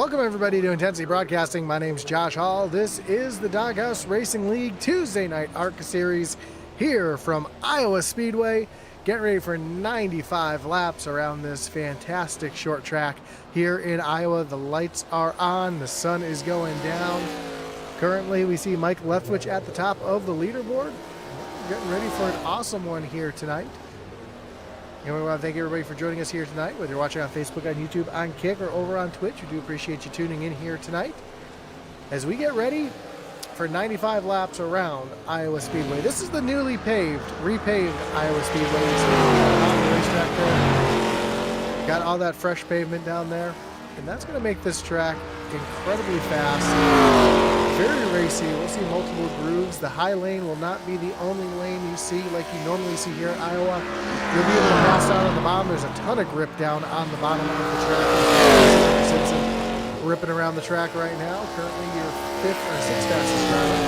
Welcome everybody to Intensity Broadcasting. My name's Josh Hall. This is the Doghouse Racing League Tuesday night ARCA series here from Iowa Speedway. Get ready for 95 laps around this fantastic short track here in Iowa. The lights are on, the sun is going down. Currently we see Mike Leftwich at the top of the leaderboard. Getting ready for an awesome one here tonight. And we want to thank everybody for joining us here tonight, whether you're watching on Facebook, on YouTube, on Kick, or over on Twitch. We do appreciate you tuning in here tonight as we get ready for 95 laps around Iowa Speedway. This is the newly repaved Iowa Speedway. On the racetrack there. Got all that fresh pavement down there, and that's going to make this track incredibly fast. Very racy. We'll see multiple grooves. The high lane will not be the only lane you see like you normally see here in Iowa. You'll be able to pass out on the bottom. There's a ton of grip down on the bottom of the track. Simpson ripping around the track right now. Currently your fifth or sixth fastest driver.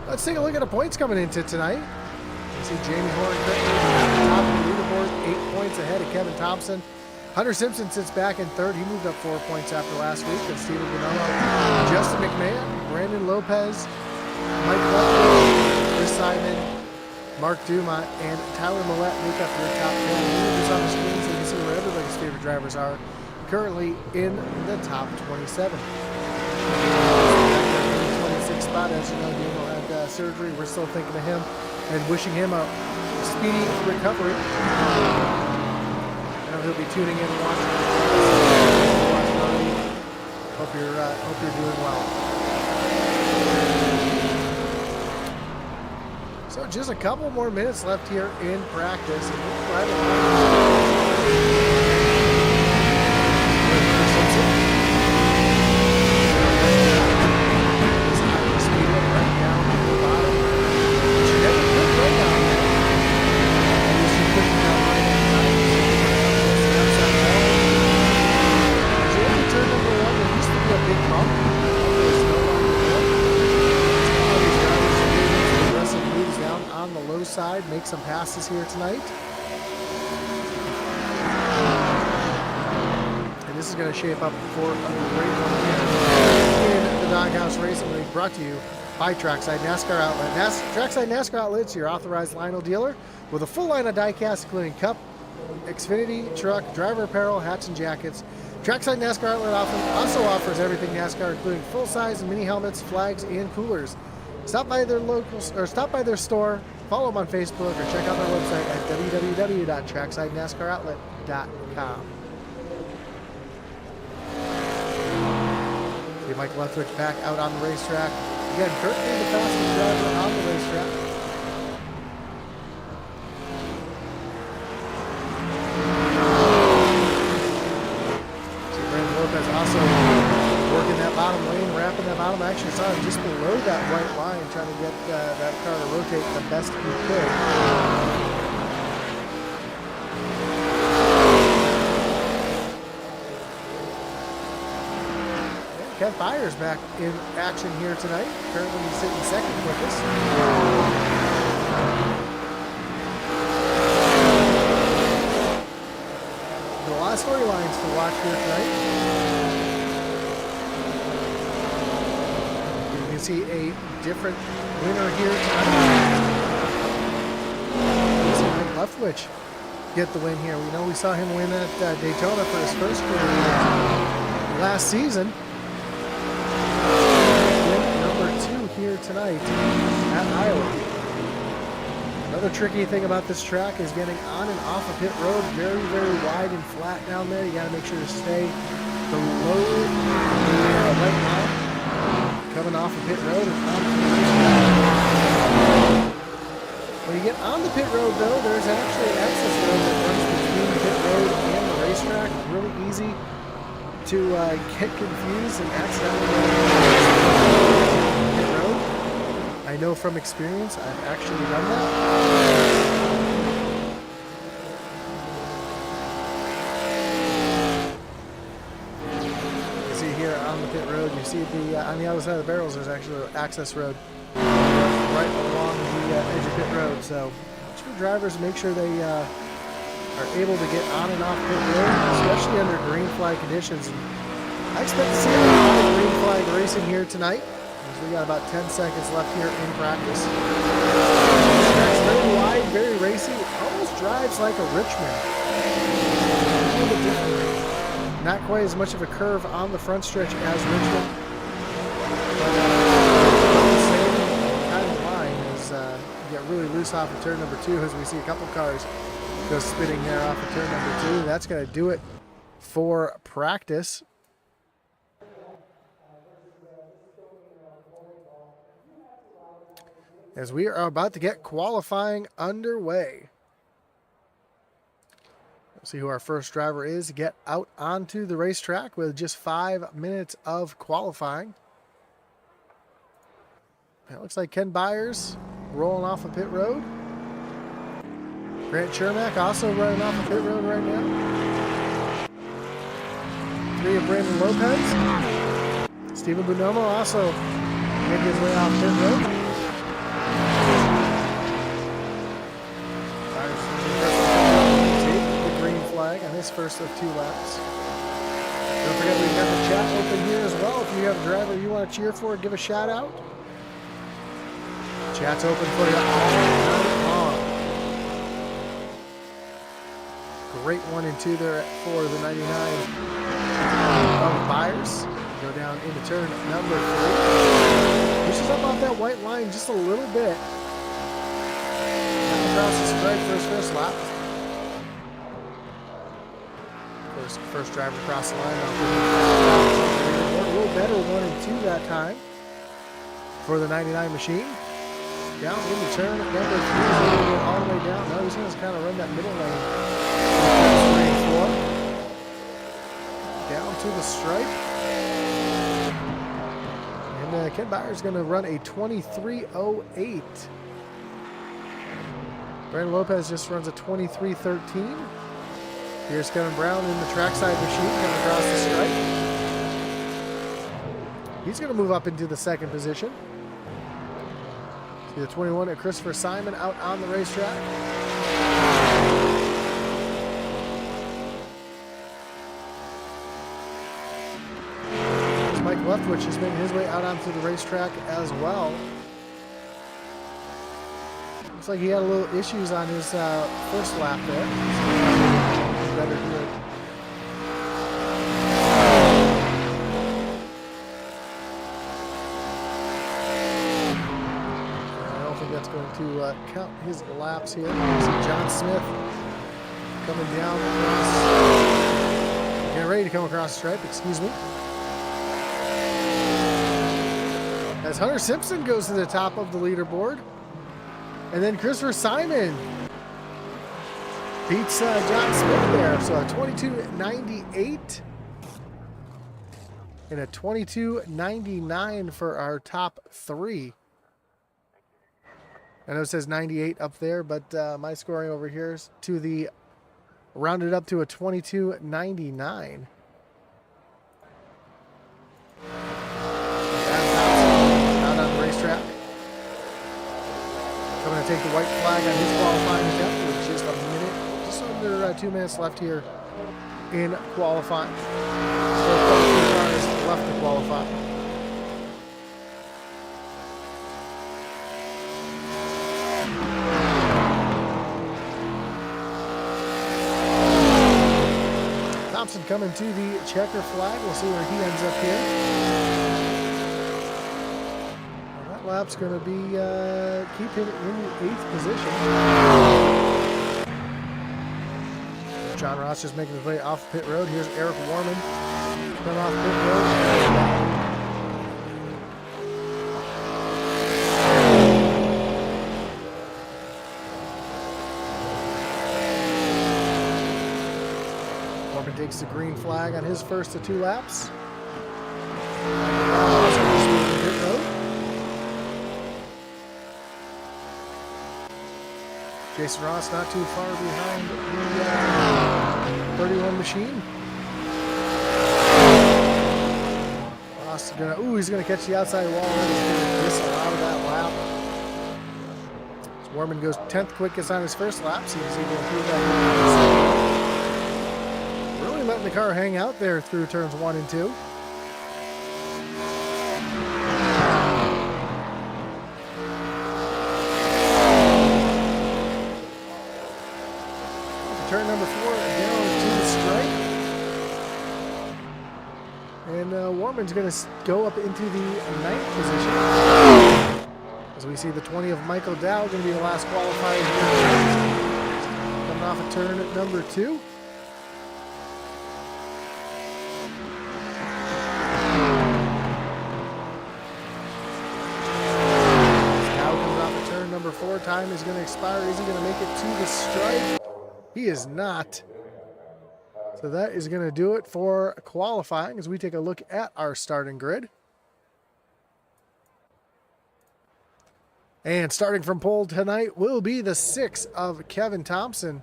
Let's take a look at the points coming into tonight. You see Jamie Horn at the top of the leaderboard, 8 points ahead of Kevin Thompson. Hunter Simpson sits back in third. He moved up 4 points after last week. And Steven Bonello, Justin McMahon, Brandon Lopez, Mike Leftwich, Chris Simon, Mark Dumont, and Tyler Millette make up your top 10. Leaders on the screen so you can see where everybody's favorite drivers are. Currently in the top 27. 26th spot, as you know, Daniel had surgery. We're still thinking of him and wishing him a speedy recovery. He'll be tuning in and watching. Hope you're doing well. So just a couple more minutes left here in practice, and we'll right along. Side, make some passes here tonight. And this is going to shape up for a great one here in the Doghouse Racing League, brought to you by Trackside NASCAR Outlet. Trackside NASCAR Outlet is your authorized Lionel dealer with a full line of diecast, including cup, Xfinity, truck, driver apparel, hats, and jackets. Trackside NASCAR Outlet also offers everything NASCAR, including full-size mini helmets, flags, and coolers. Stop by their store. Follow them on Facebook or check out their website at www.tracksidenascaroutlet.com. See Mike Leftwich back out on the racetrack. Again, currently the fastest driver on the racetrack. See Brandon Lopez also working that bottom lane, wrapping that bottom. I actually saw him just below that white line, trying to get that car to rotate the best he could. And Kev Byers back in action here tonight. Currently he's sitting second quickest. A lot of storylines to watch here tonight. You see a different winner here tonight. You see Mike Leftwich get the win here. We know we saw him win at Daytona for his first career last season. Win number 2 here tonight at Iowa. Another tricky thing about this track is getting on and off of pit road. Very, very wide and flat down there. You got to make sure to stay below the right line. Coming off of pit road and on the racetrack. When you get on the pit road, though, there's actually an access road that runs between the pit road and the racetrack. It's really easy to get confused and accidentally go on pit road. I know from experience, I've actually done that. On the pit road, you see on the other side of the barrels there's actually an access road right along the edge of pit road, so drivers make sure they are able to get on and off pit road, especially under green flag conditions. And I expect to see a lot of green flag racing here tonight, as we got about 10 seconds left here in practice. This track's very wide, very racy. It almost drives like a Richmond. A little bit different. Not quite as much of a curve on the front stretch as Richmond. But the same kind of line as you get really loose off of turn number 2, as we see a couple cars go spinning there off of turn number 2. That's going to do it for practice. As we are about to get qualifying underway. Let's see who our first driver is to get out onto the racetrack with just 5 minutes of qualifying. It looks like Ken Byers rolling off of pit road. Grant Chermak also running off of pit road right now. 3 of Brandon Lopez. Steven Bonomo also making his way off pit road. On his first of 2 laps. Don't forget we've got the chat open here as well. If you have a driver you want to cheer for, give a shout out. Chat's open for you all night long. Great 1 and 2 there for the 99 of Byers. Go down into turn number 3. Pushes up off that white line just a little bit. Across the stripe for his first lap. First driver across the line. A little better 1 and 2 that time for the 99 machine. Down into turn number 3. All the way down. No, he's going to kind of run that middle lane. 3 and 4. Down to the stripe. And Ken Byers is going to run a 23:08. Brandon Lopez just runs a 23:13. Here's Kevin Brown in the trackside machine coming across the stripe. He's going to move up into the 2nd position. See the 21 at Christopher Simon out on the racetrack. Mike Leftwich is making his way out onto the racetrack as well. Looks like he had a little issues on his first lap there. Better do it. I don't think that's going to count his laps here. You see John Smith coming down across, getting ready to come across the stripe, excuse me. As Hunter Simpson goes to the top of the leaderboard. And then Christopher Simon beats John Smith there. So a 22:98 and a 22:99 for our top 3. I know it says 98 up there, but my scoring over here is to the rounded up to a 22:99. Out on the racetrack. Coming to take the white flag on his qualifying attempt with just a minute, just under 2 minutes left here in qualifying. So a couple of cars left to qualify. Thompson coming to the checker flag. We'll see where he ends up here. Lap's going to be keep him in the 8th position. John Ross just making his way off pit road. Here's Eric Warman coming off pit road. Warman takes the green flag on his first of 2 laps. Pit road. Jason Ross not too far behind the 31 machine. Ross is he's gonna catch the outside wall and he's gonna disallow that lap. Warman goes 10th quickest on his first lap. Seems he will improve that. Really letting the car hang out there through turns 1 and 2. Turn number 4 down to the stripe. And Warman's going to go up into the 9th position. As we see the 20 of Michael Dow going to be the last qualifier here. Coming off of turn number 2. Dow comes off of turn number 4. Time is going to expire. Is he going to make it to the stripe? He is not. So that is going to do it for qualifying as we take a look at our starting grid. And starting from pole tonight will be the 6 of Kevin Thompson.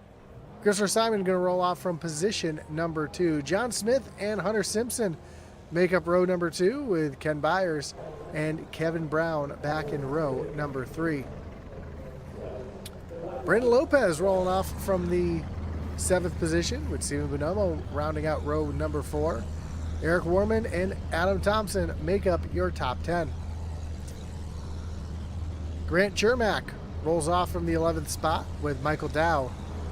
Christopher Simon going to roll off from position number 2. John Smith and Hunter Simpson make up row number 2 with Ken Byers and Kevin Brown back in row number 3. Brandon Lopez rolling off from the 7th position with Steven Bonomo rounding out row number 4. Eric Warman and Adam Thompson make up your top 10. Grant Chermak rolls off from the 11th spot with Michael Dow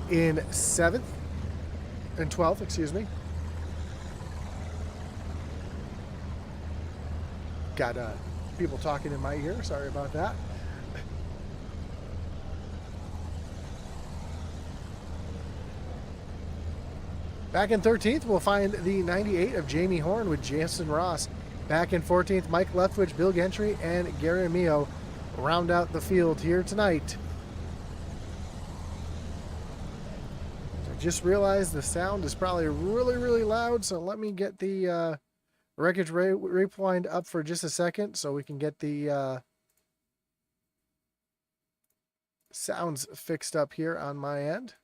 in 7th and 12th, excuse me. Got people talking in my ear, sorry about that. Back in 13th, we'll find the 98 of Jamie Horn with Jason Ross. Back in 14th, Mike Leftwich, Bill Gentry, and Gary Amio round out the field here tonight. So just realized the sound is probably really, really loud, so let me get the wreckage rewind up for just a second so we can get the sounds fixed up here on my end.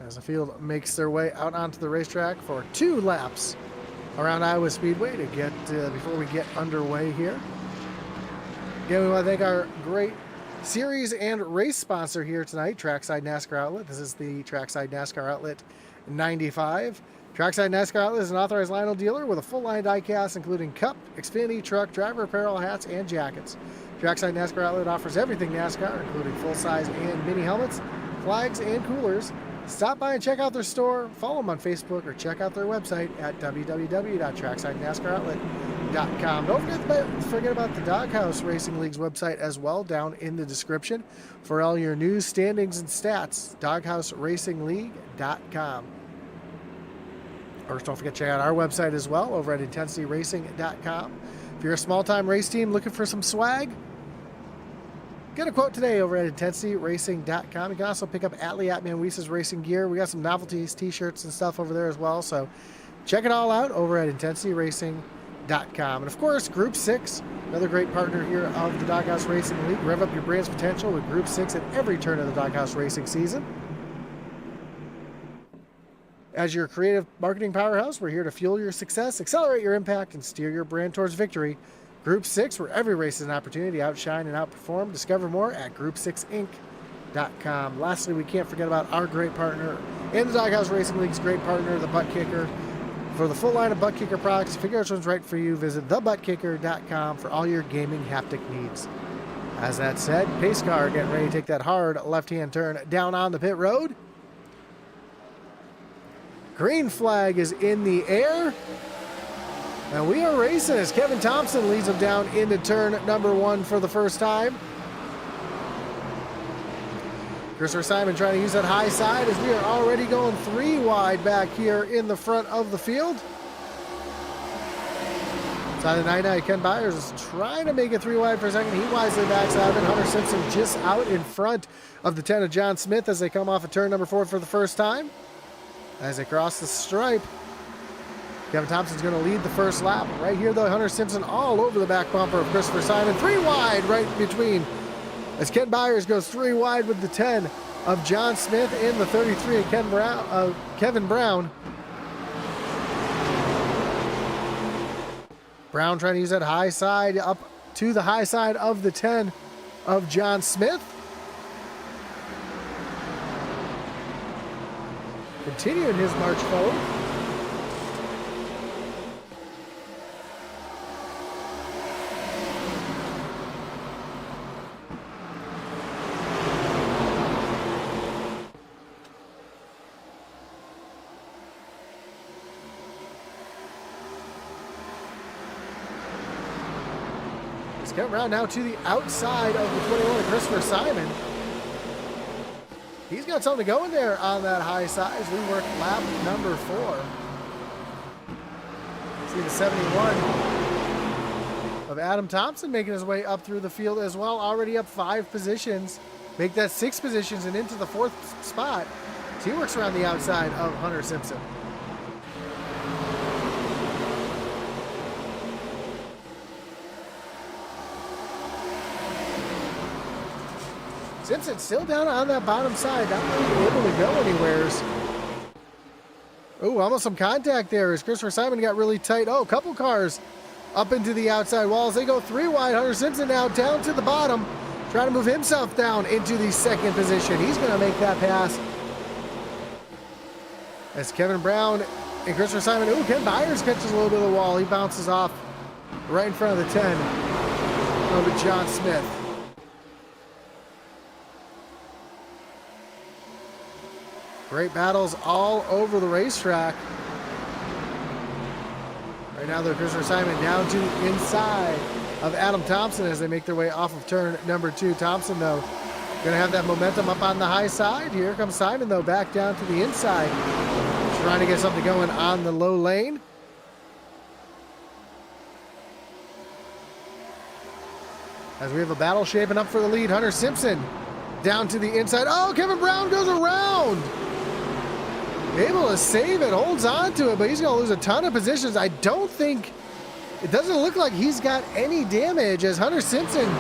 As the field makes their way out onto the racetrack for 2 laps around Iowa Speedway to get before we get underway here. Again, we want to thank our great series and race sponsor here tonight, Trackside NASCAR Outlet. This is the Trackside NASCAR Outlet 95. Trackside NASCAR Outlet is an authorized Lionel dealer with a full line diecast including cup, Xfinity, truck, driver apparel, hats, and jackets. Trackside NASCAR Outlet offers everything NASCAR, including full-size and mini helmets, flags, and coolers. Stop by and check out their store, follow them on Facebook, or check out their website at www.tracksidenascaroutlet.com. Don't forget about the Doghouse Racing League's website as well, down in the description for all your news, standings, and stats. DoghouseRacingLeague.com. Of course, don't forget to check out our website as well over at IntensityRacing.com. If you're a small-time race team looking for some swag, get a quote today over at IntensityRacing.com. You can also pick up Atman Weiss's racing gear. We got some novelties, t-shirts, and stuff over there as well. So check it all out over at IntensityRacing.com. And of course, Group 6, another great partner here of the Doghouse Racing League. Rev up your brand's potential with Group 6 at every turn of the Doghouse Racing season. As your creative marketing powerhouse, we're here to fuel your success, accelerate your impact, and steer your brand towards victory. Group 6, where every race is an opportunity to outshine and outperform. Discover more at Group6Inc.com. Lastly, we can't forget about our great partner and the Doghouse Racing League's great partner, the Butt Kicker. For the full line of Butt Kicker products, figure out which one's right for you. Visit thebuttkicker.com for all your gaming haptic needs. As that said, pace car getting ready to take that hard left-hand turn down on the pit road. Green flag is in the air. And we are racing as Kevin Thompson leads them down into turn number 1 for the first time. Christopher Simon trying to use that high side as we are already going 3 wide back here in the front of the field. Side of the 99, Ken Byers is trying to make it 3 wide for a second. He wisely backs out, and Hunter Simpson just out in front of the 10 of John Smith as they come off of turn number 4 for the first time. As they cross the stripe, Kevin Thompson's going to lead the first lap. Right here, though, Hunter Simpson all over the back bumper of Christopher Simon. 3 wide right between. As Ken Byers goes 3 wide with the 10 of John Smith in the 33 of Kevin Brown. Brown trying to use that high side up to the high side of the 10 of John Smith. Continuing his march forward. Let's get around now to the outside of the 21 of Christopher Simon. He's got something going there on that high side as we work lap number 4. See the 71 of Adam Thompson making his way up through the field as well, already up 5 positions. Make that 6 positions and into the 4th spot. So he works around the outside of Hunter Simpson. Simpson still down on that bottom side, not really able to go anywheres. Oh, almost some contact there as Christopher Simon got really tight. Oh, a couple cars up into the outside walls. They go 3 wide. Hunter Simpson now down to the bottom, trying to move himself down into the 2nd position. He's going to make that pass. As Kevin Brown and Christopher Simon, oh, Ken Byers catches a little bit of the wall. He bounces off right in front of the 10 of John Smith. Great battles all over the racetrack. Right now, though, Christopher Simon down to the inside of Adam Thompson as they make their way off of turn number 2. Thompson, though, going to have that momentum up on the high side. Here comes Simon, though, back down to the inside. Trying to get something going on the low lane. As we have a battle shaping up for the lead. Hunter Simpson down to the inside. Oh, Kevin Brown goes around. Able to save it, holds on to it, but he's going to lose a ton of positions. I don't think, it doesn't look like he's got any damage as Hunter Simpson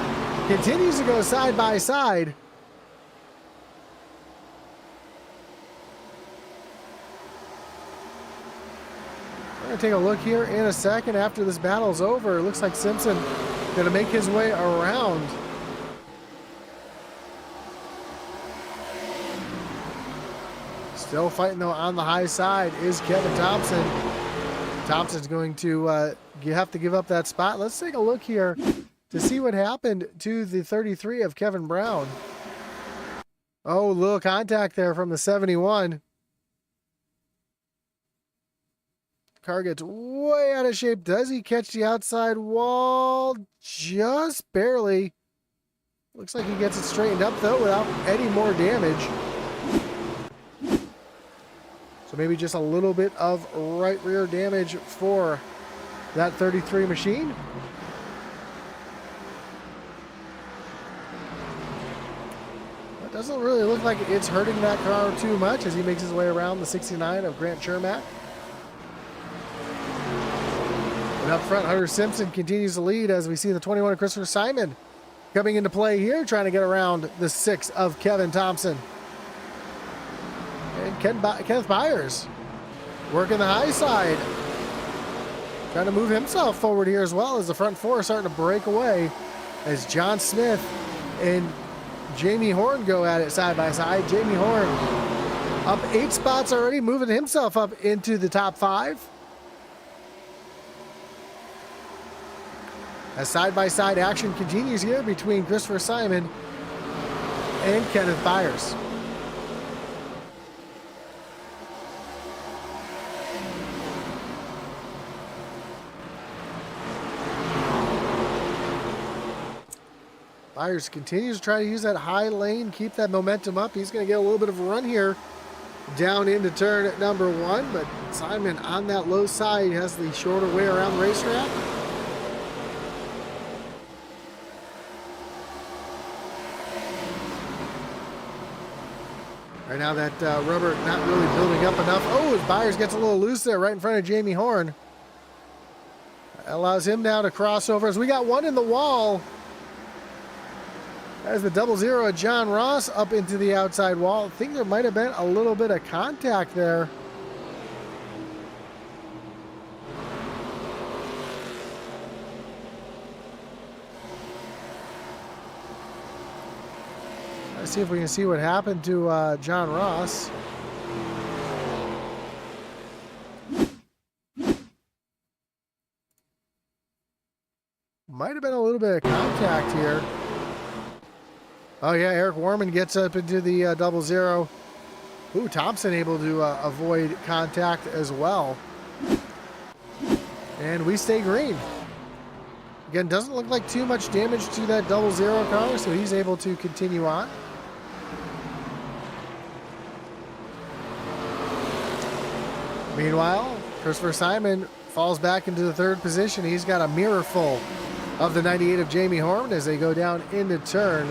continues to go side by side. We're going to take a look here in a second after this battle's over. It looks like Simpson going to make his way around. Still fighting, though, on the high side is Kevin Thompson. Thompson's going to have to give up that spot. Let's take a look here to see what happened to the 33 of Kevin Brown. Oh, little contact there from the 71. Car gets way out of shape. Does he catch the outside wall? Just barely. Looks like he gets it straightened up, though, without any more damage. So maybe just a little bit of right rear damage for that 33 machine. It doesn't really look like it's hurting that car too much as he makes his way around the 69 of Grant Shermack. And up front, Hunter Simpson continues to lead as we see the 21 of Christopher Simon coming into play here, trying to get around the 6 of Kevin Thompson. And Kenneth Byers working the high side. Trying to move himself forward here as well as the front 4 starting to break away as John Smith and Jamie Horn go at it side by side. Jamie Horn up 8 spots already, moving himself up into the top 5. As side-by-side action continues here between Christopher Simon and Kenneth Byers. Byers continues to try to use that high lane, keep that momentum up. He's going to get a little bit of a run here down into turn number 1, but Simon on that low side has the shorter way around the racetrack. Right now that rubber not really building up enough. Oh, his Byers gets a little loose there right in front of Jamie Horn. That allows him now to cross over as we got one in the wall. As the 0-0 of John Ross up into the outside wall. I think there might have been a little bit of contact there. Let's see if we can see what happened to John Ross. Might have been a little bit of contact here. Oh yeah, Eric Warman gets up into the 0-0. Ooh, Thompson able to avoid contact as well. And we stay green. Again, doesn't look like too much damage to that 0-0 car, so he's able to continue on. Meanwhile, Christopher Simon falls back into the third position. He's got a mirror full of the 98 of Jamie Horn as they go down into turn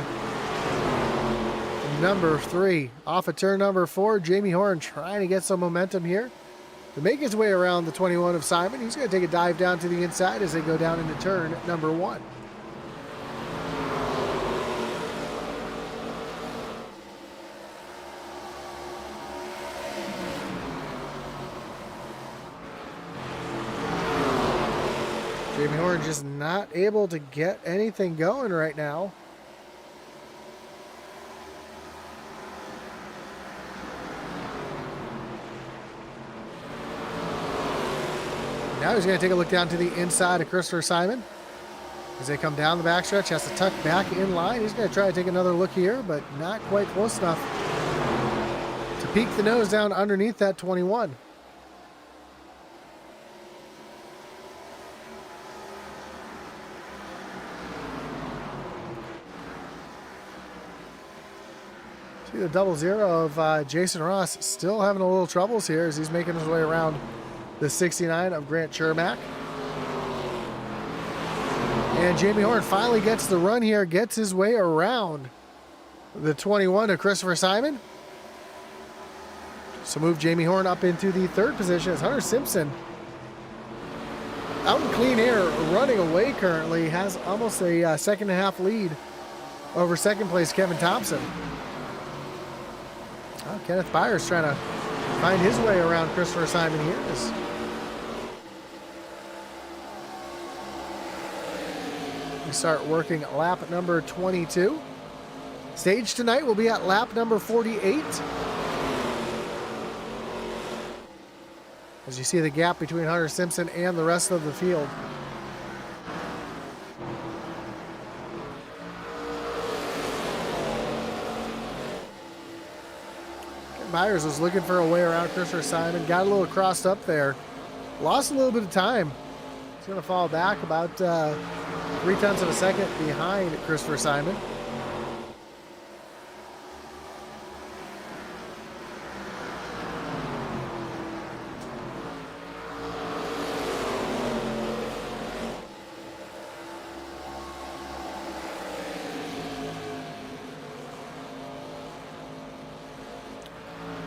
number 3. Off of turn number 4, Jamie Horn trying to get some momentum here to make his way around the 21 of Simon. He's going to take a dive down to the inside as they go down into turn number 1. Jamie Horn just not able to get anything going right now. Now he's going to take a look down to the inside of Christopher Simon. As they come down the backstretch, has to tuck back in line. He's going to try to take another look here, but not quite close enough to peek the nose down underneath that 21. See the 0-0 of Jason Ross still having a little troubles here as he's making his way around the 69 of Grant Chermak. And Jamie Horn finally gets the run here, gets his way around the 21 of Christopher Simon. So move Jamie Horn up into the third position as Hunter Simpson, out in clean air, running away currently, has almost a second and a half lead over second place Kevin Thompson. Kenneth Byers trying to find his way around Christopher Simon here. We start working lap number 22. Stage tonight will be at lap number 48. As you see the gap between Hunter Simpson and the rest of the field. Byers was looking for a way around Christopher Simon, got a little crossed up there, lost a little bit of time. He's going to fall back about 0.3 of a second behind Christopher Simon.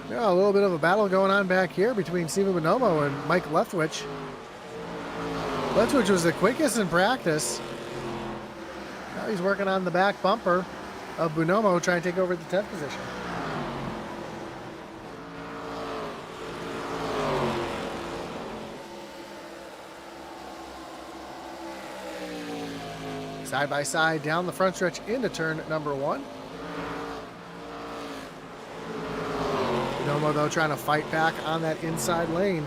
Yeah, a little bit of a battle going on back here between Steven Bonomo and Mike Leftwich. Leftwich was the quickest in practice. Now he's working on the back bumper of Bonomo, trying to take over the 10th position. Side by side down the front stretch into turn number 1. Bonomo, though, trying to fight back on that inside lane.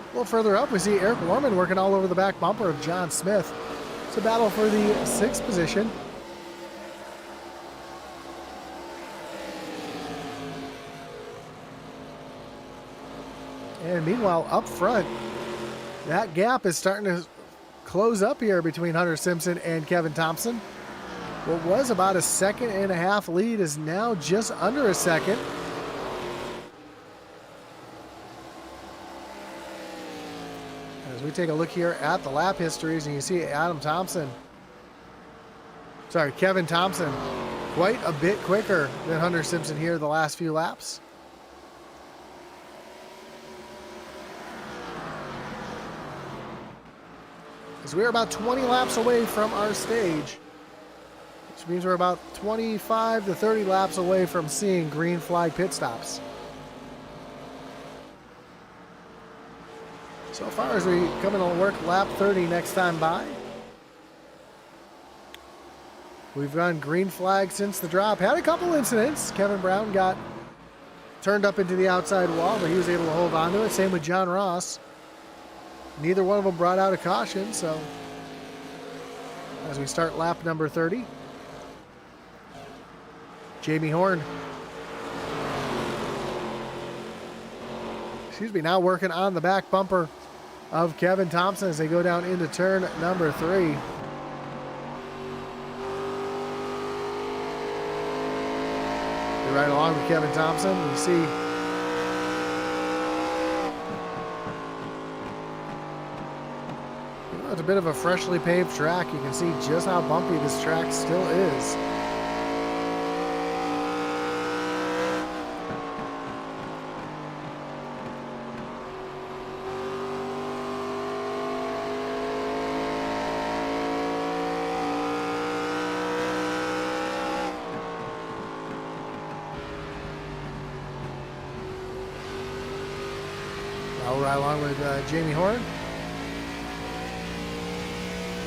A little further up, we see Eric Warman working all over the back bumper of John Smith. It's a battle for the 6th position. And meanwhile, up front, That gap is starting to close up here between Hunter Simpson and Kevin Thompson. What was about a 1.5 second lead is now just under a second. As we take a look here at the lap histories, and you see Kevin Thompson quite a bit quicker than Hunter Simpson here the last few laps. As we're about 20 laps away from our stage, which means we're about 25 to 30 laps away from seeing green flag pit stops. So far as we come in on work lap 30 next time by, we've gone green flag since the drop. Had a couple incidents. Kevin Brown got turned up into the outside wall, but he was able to hold on to it. Same with John Ross. Neither one of them brought out a caution, so as we start lap number 30, Jamie Horn, now working on the back bumper of Kevin Thompson as they go down into turn number 3. You're right along with Kevin Thompson. You see it's a bit of a freshly paved track. You can see just how bumpy this track still is. Now we're right along with Jamie Horn.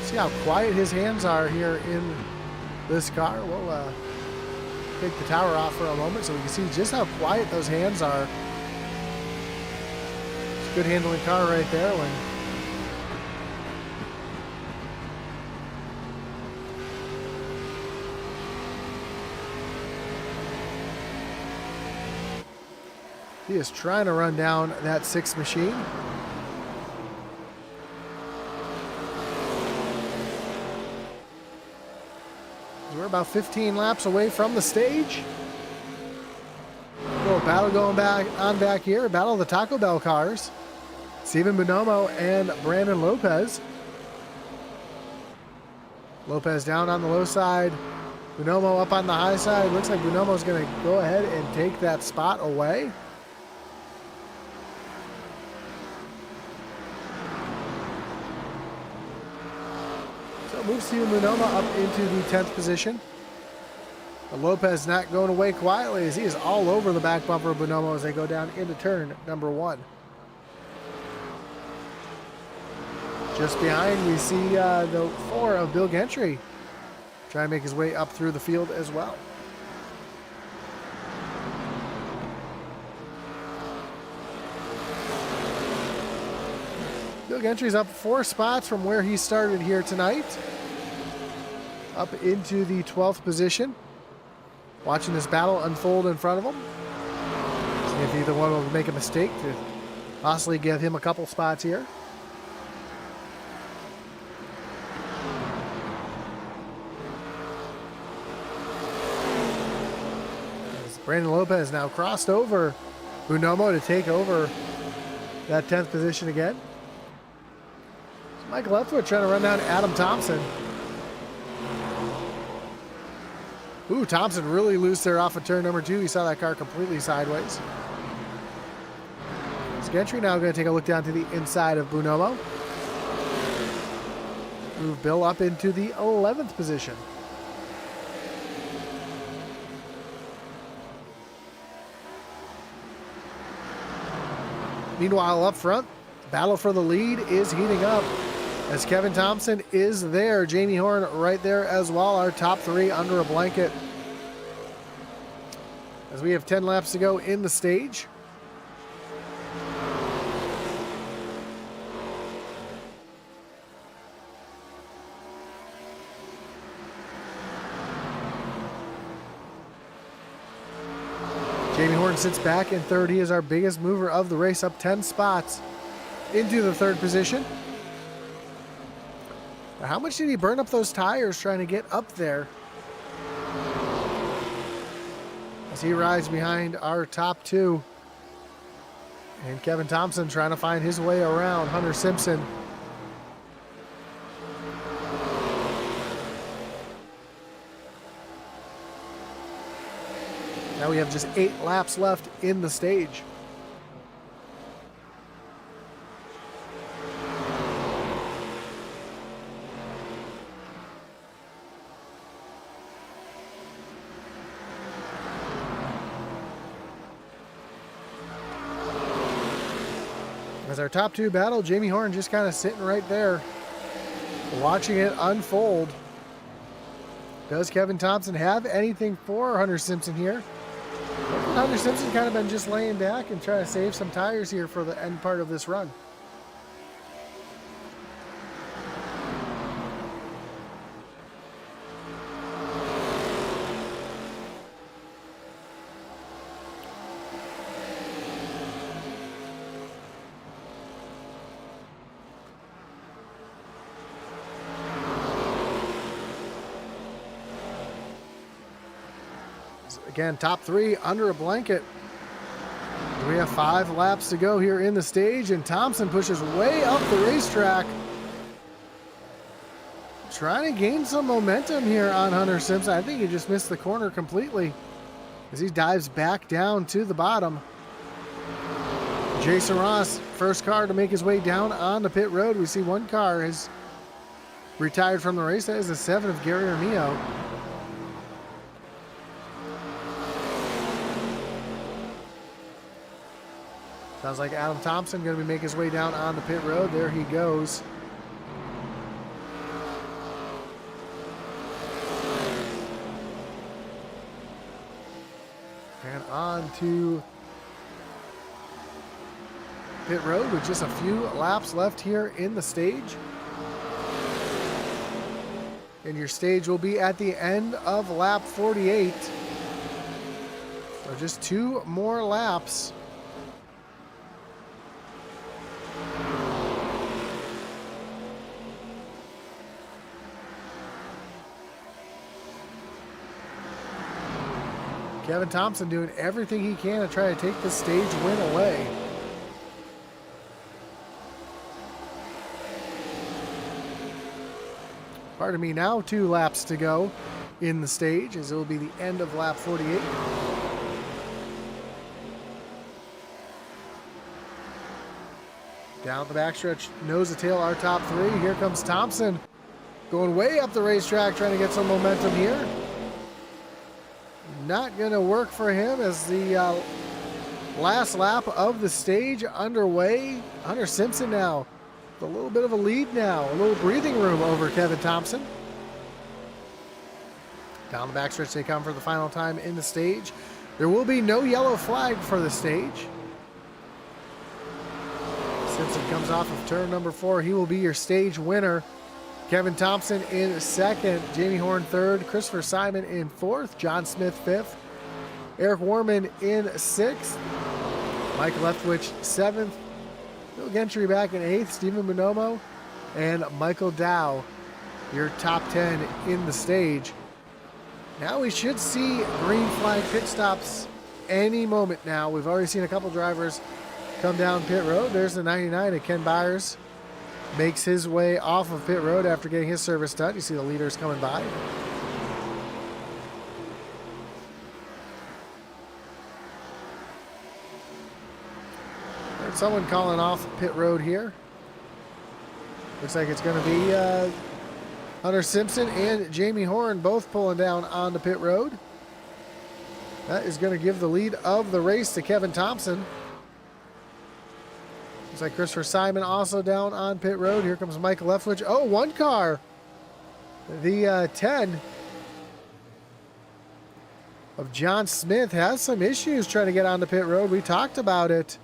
See how quiet his hands are here in this car. We'll take the tower off for a moment so we can see just how quiet those hands are. It's a good handling car right there. He is trying to run down that 6th machine. We're about 15 laps away from the stage. A little battle going back here. Battle of the Taco Bell cars. Steven Bonomo and Brandon Lopez. Lopez down on the low side. Bonomo up on the high side. Looks like Bonomo's going to go ahead and take that spot away. Moves Steven Bonomo up into the 10th position. But Lopez not going away quietly as he is all over the back bumper of Bonomo as they go down into turn number 1. Just behind we see the 4 of Bill Gentry trying to make his way up through the field as well. Bill Gentry's up 4 spots from where he started here tonight. Up into the 12th position. Watching this battle unfold in front of him. See if either one will make a mistake to possibly give him a couple spots here. As Brandon Lopez now crossed over Bonomo to take over that 10th position again. So Mike Leftwood trying to run down Adam Thompson. Ooh, Thompson really loose there off of turn number 2. He saw that car completely sideways. Gentry now going to take a look down to the inside of Bonomo. Move Bill up into the 11th position. Meanwhile, up front, battle for the lead is heating up as Kevin Thompson is there. Jamie Horn right there as well. Our top 3 under a blanket. As we have 10 laps to go in the stage. Jamie Horn sits back in third. He is our biggest mover of the race, up 10 spots into the third position. How much did he burn up those tires trying to get up there? As he rides behind our top two. And Kevin Thompson trying to find his way around Hunter Simpson. Now we have just 8 laps left in the stage. As our top two battle, Jamie Horn just kind of sitting right there, watching it unfold. Does Kevin Thompson have anything for Hunter Simpson here? Hunter Simpson kind of been just laying back and trying to save some tires here for the end part of this run. Again, top three under a blanket. We have 5 laps to go here in the stage, and Thompson pushes way up the racetrack. Trying to gain some momentum here on Hunter Simpson. I think he just missed the corner completely as he dives back down to the bottom. Jason Ross, first car to make his way down on the pit road. We see one car has retired from the race. That is the 7 of Gary Armillo. Sounds like Adam Thompson going to be making his way down on the pit road. There he goes. And on to pit road with just a few laps left here in the stage. And your stage will be at the end of lap 48. So just 2 more laps. Kevin Thompson doing everything he can to try to take the stage win away. Pardon me, now 2 laps to go in the stage as it will be the end of lap 48. Down the backstretch, nose to tail, our top 3. Here comes Thompson going way up the racetrack trying to get some momentum here. Not going to work for him as the last lap of the stage underway. Hunter Simpson now with a little bit of a lead now, a little breathing room over Kevin Thompson. Down the backstretch they come for the final time in the stage. There will be no yellow flag for the stage. Simpson comes off of turn number 4. He will be your stage winner. Kevin Thompson in second, Jamie Horn third, Christopher Simon in fourth, John Smith fifth, Eric Warman in sixth, Mike Leftwich seventh, Bill Gentry back in eighth, Stephen Bonomo, and Michael Dow, your top 10 in the stage. Now we should see green flag pit stops any moment now. We've already seen a couple drivers come down pit road. There's the 99 of Ken Byers. Makes his way off of pit road after getting his service done. You see the leaders coming by. There's someone calling off pit road here. Looks like it's going to be Hunter Simpson and Jamie Horn both pulling down on the pit road. That is going to give the lead of the race to Kevin Thompson. Looks like Christopher Simon also down on pit road. Here comes Michael Leftwich. Oh, one car. The 10 of John Smith has some issues trying to get on the pit road. We talked about it.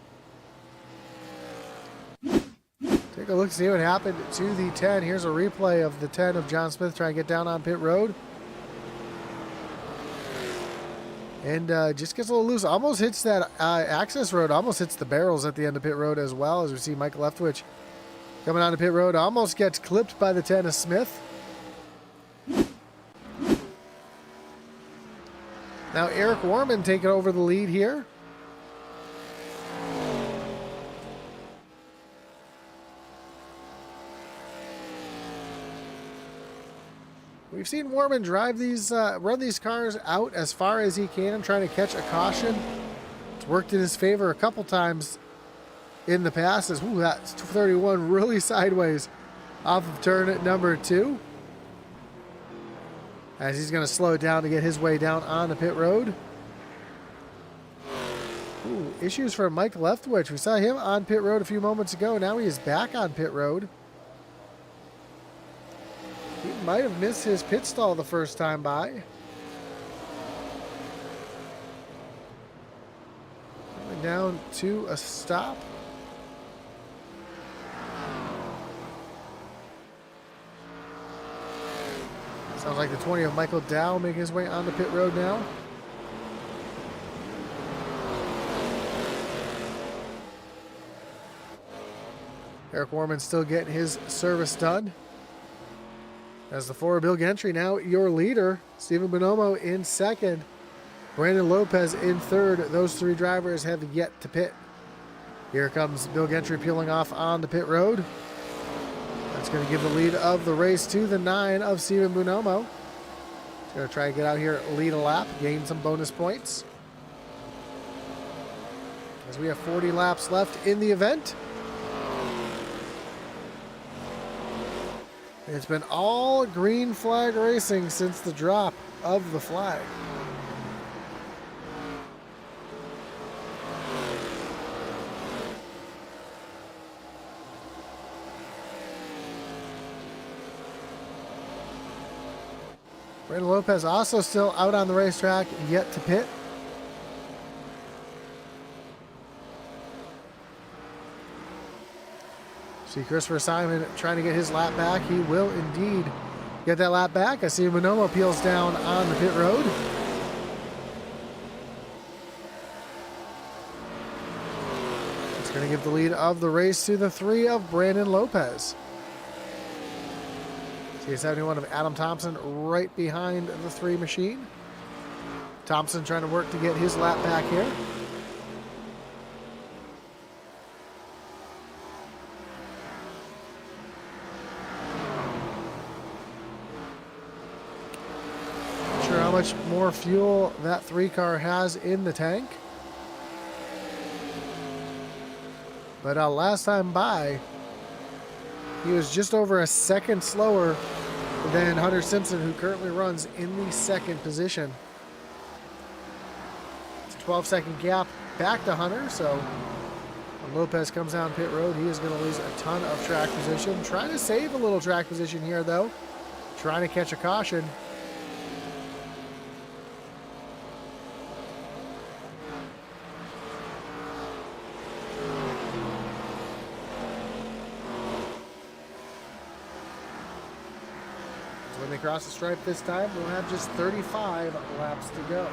Take a look, see what happened to the 10. Here's a replay of the 10 of John Smith trying to get down on pit road. And just gets a little loose. Almost hits that access road. Almost hits the barrels at the end of pit road as well. As we see Mike Leftwich coming onto pit road. Almost gets clipped by the 10 of Smith. Now Eric Warman taking over the lead here. We've seen Warman drive these, run these cars out as far as he can, trying to catch a caution. It's worked in his favor a couple times in the past. As that's 231 really sideways off of turn number 2. As he's going to slow it down to get his way down on the pit road. Ooh, issues for Mike Leftwich. We saw him on pit road a few moments ago. Now he is back on pit road. He might have missed his pit stall the first time by. Coming down to a stop. Sounds like the 20 of Michael Dow making his way on the pit road now. Eric Warman still getting his service done. As the 4 Bill Gentry now your leader. Stephen Bonomo in second. Brandon Lopez in third. Those 3 drivers have yet to pit. Here comes Bill Gentry peeling off on the pit road. That's going to give the lead of the race to the 9 of Stephen Bonomo. He's going to try to get out here, lead a lap, gain some bonus points. As we have 40 laps left in the event. It's been all green flag racing since the drop of the flag. Brandon Lopez also still out on the racetrack, yet to pit. See Christopher Simon trying to get his lap back. He will indeed get that lap back. I see Bonomo peels down on the pit road. It's going to give the lead of the race to the 3 of Brandon Lopez. See 71 of Adam Thompson right behind the 3 machine. Thompson trying to work to get his lap back here. Not sure how much more fuel that 3 car has in the tank. But last time by, he was just over a second slower than Hunter Simpson, who currently runs in the 2nd position. It's a 12-second gap back to Hunter, so when Lopez comes down pit road, he is going to lose a ton of track position. Trying to save a little track position here, though. Trying to catch a caution. When they cross the stripe this time, we'll have just 35 laps to go.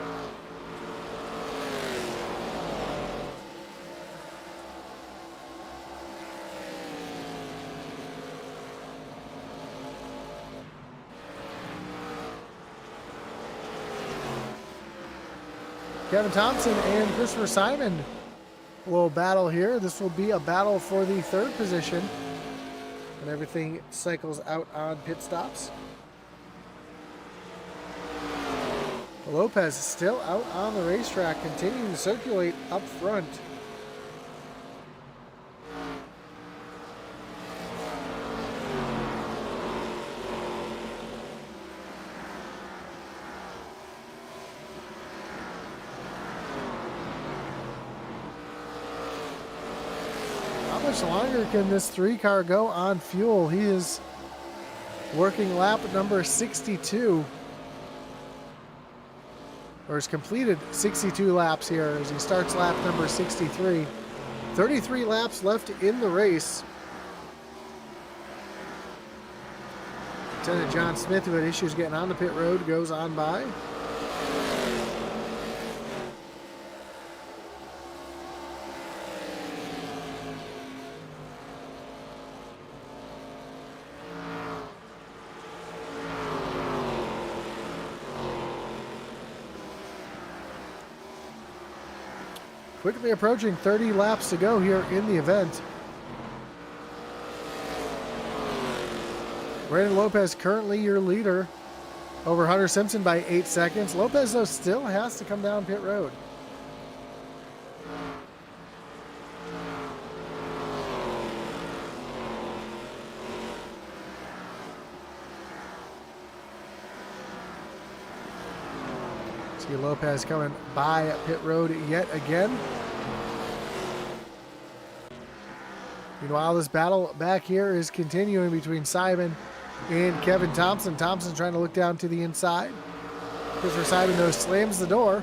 Kevin Thompson and Christopher Simon will battle here. This will be a battle for the 3rd position. And everything cycles out on pit stops. Lopez is still out on the racetrack, continuing to circulate up front. How much longer can this 3 car go on fuel? He is working lap number 62. Or has completed 62 laps here as he starts lap number 63. 33 laps left in the race. Lieutenant John Smith, who had issues getting on the pit road, goes on by. quickly approaching 30 laps to go here in the event. Brandon Lopez currently your leader over Hunter Simpson by 8 seconds. Lopez, though, still has to come down pit road. See Lopez coming by pit road yet again. Meanwhile, this battle back here is continuing between Simon and Kevin Thompson. Thompson trying to look down to the inside. Christopher Simon, though, slams the door.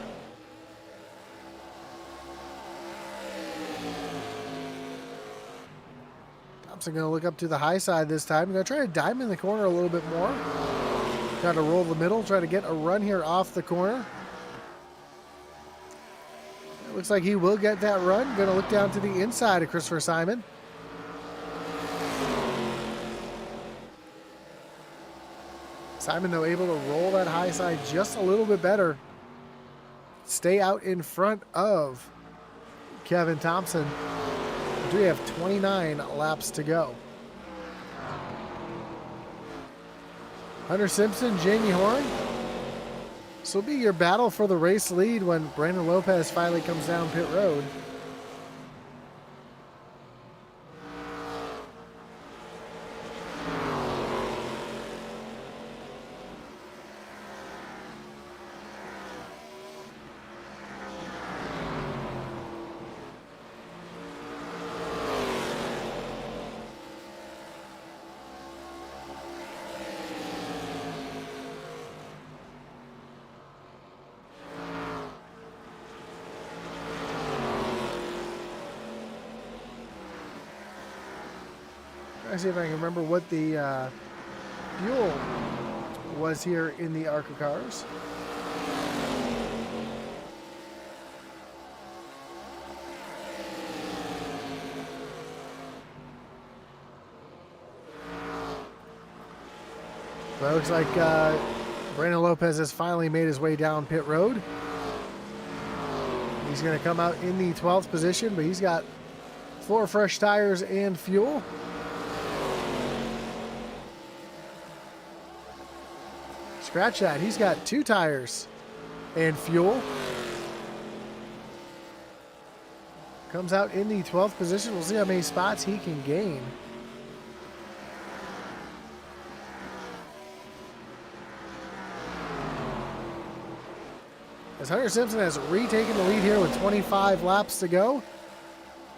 Thompson going to look up to the high side this time. Going to try to diamond the corner a little bit more. Try to roll the middle. Try to get a run here off the corner. It looks like he will get that run. Going to look down to the inside of Christopher Simon. Simon, though, able to roll that high side just a little bit better. Stay out in front of Kevin Thompson. We have 29 laps to go. Hunter Simpson, Jamie Horn. This will be your battle for the race lead when Brandon Lopez finally comes down pit road. Let's see if I can remember what the fuel was here in the ARCA cars. But it looks like Brandon Lopez has finally made his way down pit road. He's going to come out in the 12th position, but he's got 4 fresh tires and fuel. Scratch that. He's got 2 tires and fuel. Comes out in the 12th position. We'll see how many spots he can gain. As Hunter Simpson has retaken the lead here with 25 laps to go.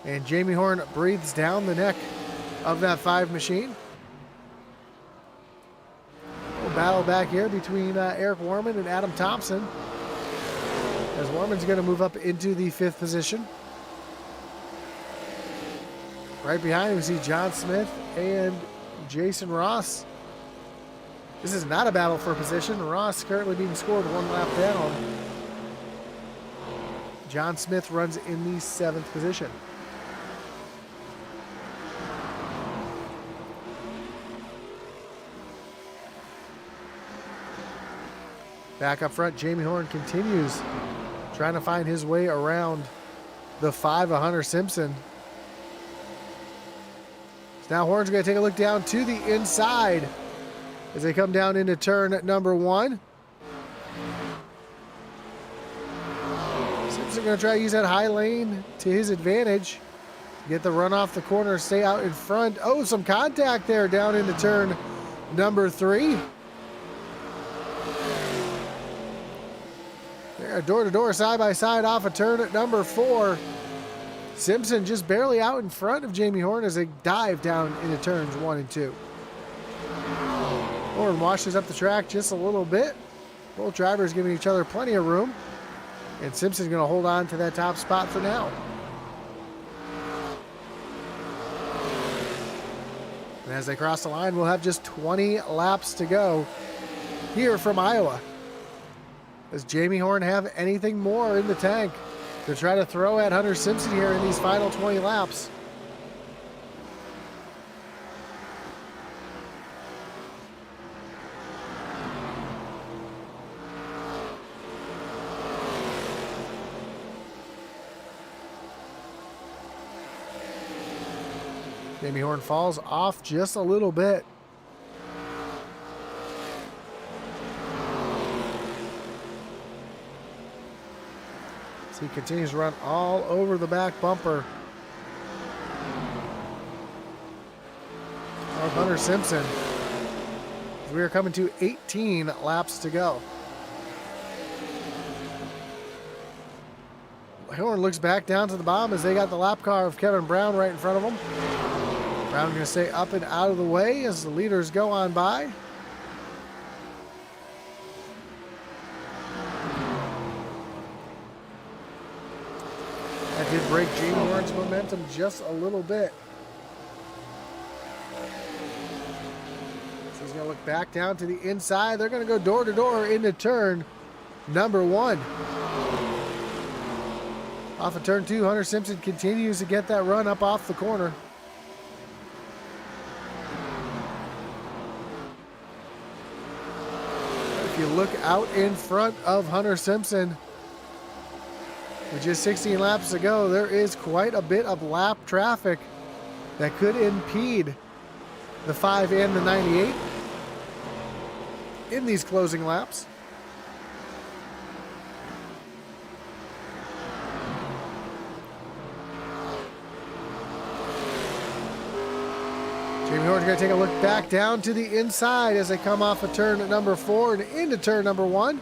And Jamie Horn breathes down the neck of that 5 machine. Battle back here between Eric Warman and Adam Thompson, as Warman's going to move up into the 5th position. Right behind him we see John Smith and Jason Ross. This is not a battle for position. Ross currently being scored 1 lap down. John Smith runs in the 7th position. Back up front, Jamie Horn continues trying to find his way around the 5 of Hunter Simpson. So now Horn's going to take a look down to the inside as they come down into turn number 1. Simpson going to try to use that high lane to his advantage. Get the run off the corner, stay out in front. Oh, some contact there down into turn number 3. Door-to-door, side-by-side off of turn at number 4. Simpson just barely out in front of Jamie Horn as they dive down into turns 1 and 2. Horn washes up the track just a little bit. Both drivers giving each other plenty of room. And Simpson's going to hold on to that top spot for now. And as they cross the line, we'll have just 20 laps to go here from Iowa. Does Jamie Horn have anything more in the tank to try to throw at Hunter Simpson here in these final 20 laps? Jamie Horn falls off just a little bit. So he continues to run all over the back bumper of Hunter Simpson. We are coming to 18 laps to go. Horn looks back down to the bottom as they got the lap car of Kevin Brown right in front of him. Brown going to stay up and out of the way as the leaders go on by. That did break Jamie Horn's momentum just a little bit. So he's going to look back down to the inside. They're going to go door to door into turn number 1. Off of turn 2, Hunter Simpson continues to get that run up off the corner. If you look out in front of Hunter Simpson, with just 16 laps to go, there is quite a bit of lap traffic that could impede the 5 and the 98 in these closing laps. Jamie Horn's going to take a look back down to the inside as they come off of turn number 4 and into turn number 1.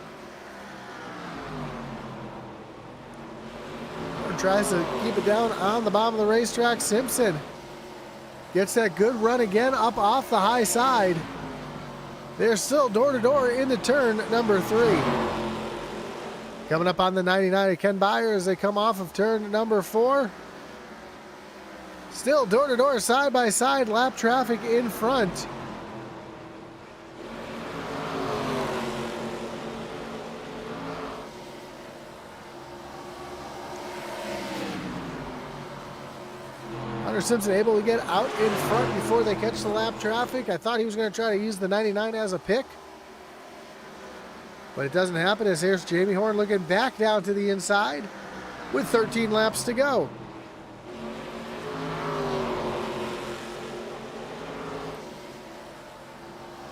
Horn tries to keep it down on the bottom of the racetrack. Simpson gets that good run again up off the high side. They're still door to door into turn number 3. Coming up on the 99 of Ken Byer as they come off of turn number 4. Still door to door, side by side, lap traffic in front. Hunter Simpson able to get out in front before they catch the lap traffic. I thought he was going to try to use the 99 as a pick, but it doesn't happen as here's Jamie Horn looking back down to the inside with 13 laps to go.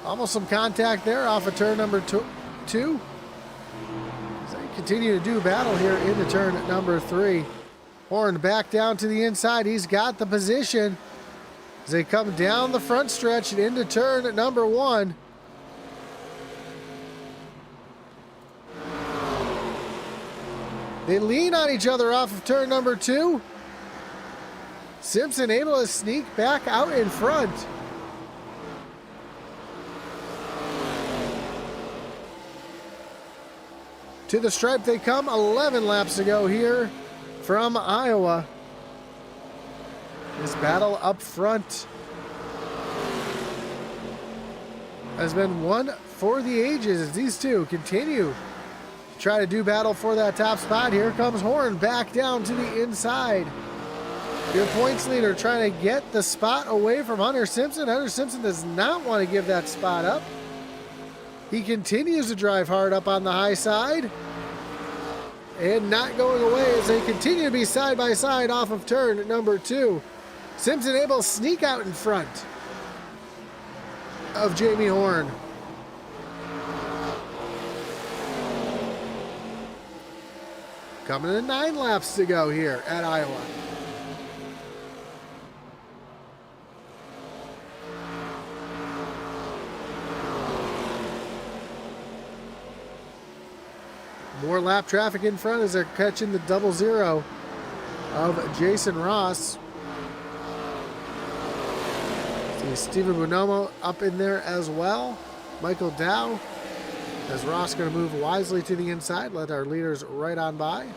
Almost some contact there off of turn number 2. So they continue to do battle here into turn number 3. Horn back down to the inside. He's got the position as they come down the front stretch and into turn number 1. They lean on each other off of turn number 2. Simpson able to sneak back out in front. To the stripe they come, 11 laps to go here from Iowa. This battle up front has been one for the ages as these two continue to try to do battle for that top spot. Here comes Horn back down to the inside. Your points leader trying to get the spot away from Hunter Simpson. Hunter Simpson does not want to give that spot up. He continues to drive hard up on the high side and not going away as they continue to be side by side off of turn number 2. Simpson able to sneak out in front of Jamie Horn. Coming to 9 laps to go here at Iowa. More lap traffic in front as they're catching the 00 of Jason Ross. See Stephen Bonomo up in there as well. Michael Dow. As Ross going to move wisely to the inside, let our leaders right on by.